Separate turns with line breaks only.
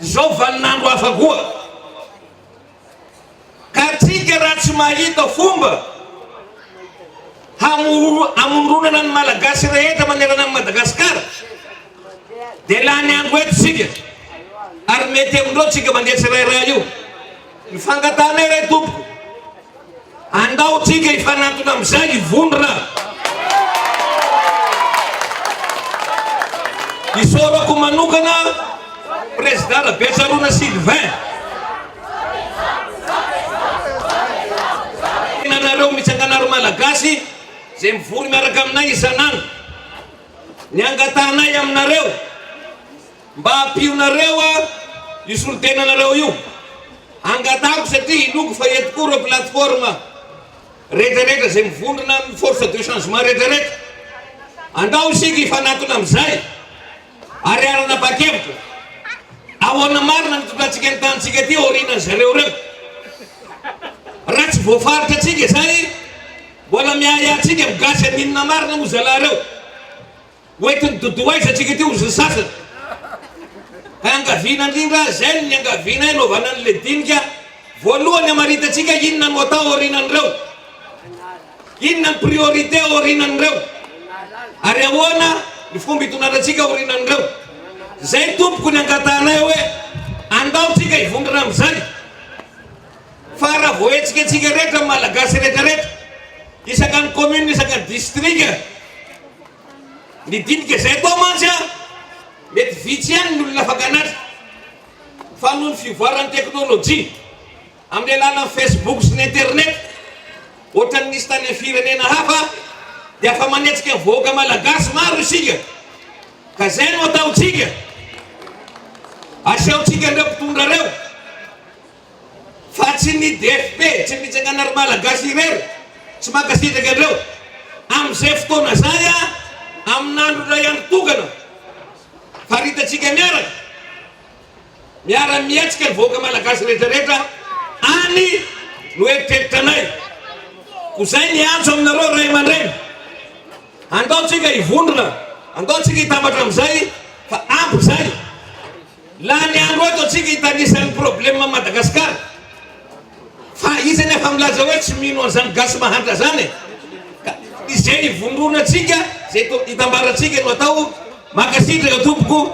zao valinandro hafa koa ka tsika raha tsy mahita fomba hamonronana ny malagasy rehetra manerana ny Madagasikara dia lany andro eto tsika ary mety amindreo tsika mandeha tsirairay io mifangatana ray tompoko andao tsika hifanantona amizay ivondrona isorako manokana président Betsarona Sylvain nanareo Mitsangàna Malagasy zay mivory miaraka aminay isanandro ny angatanay aminareo mba hampionareo io solotenanareo io angatako satria iloko fa etiko reo plateforme rehetrarehetra zay mivondrona amin'ny force de changement rehetrarehetra andao isika hifanatona amizay ary arana bakevitra ahoana marina nitondrantsika ny tanitsika ty orinan zareo reo raha tsy voafaritra atsika zay mbola miayatsika migasy aninona marina mo zalareo oetiny dodoaizatsika ty ozy sasany ka angavina indrindra zay ny angavina inaovana an'le dinika voalohany amaritatsika inona no atao orinan'ireo inona ny priorité orinan'ireo ary ahoana ny fomba hitondratsika orinan'ireo zay tompoko ny angatanay hoe andaotsika hivondrona amizay fa raha voahetsika atsika rehetra malagasy rehetrarehetra isaka ny commune isaka ny district ny dinika zay atao mantsy mety vitsy ihany ny olona afaka anatra fa noho ny fivoaran'ny teknôlôjia amin'ny alalan'ny Facebook sy ny internet ohatrany nisy tany amin'ny firenena hafa dia afa manetsika ny vahoaka malagasy maro isika ka zay no ataotsika asehotsika ireo mpitondra reo fa tsy ny DFP tsy ny Mitsangana malagasy irery tsy makasitraka andreo amizay fotoana zay amin'andro ray andro tokana faritatsika miaraka miara-mietsika ny vahoaka malagasy rehetrarehetra any no eritreritranay ko zay ny antso aminareo ray aman-dreny andaotsika hivondrona andaotsika hitambatra amizay fa ampy zay laha ny andro eto atsika hitanisan'ny problème Madagasikara fa izany efa milaza hoe tsy mino an'izany gasy mahantra zany ka izay hivondrona atsika zay hitambaratsika no atao makasitraka tompoko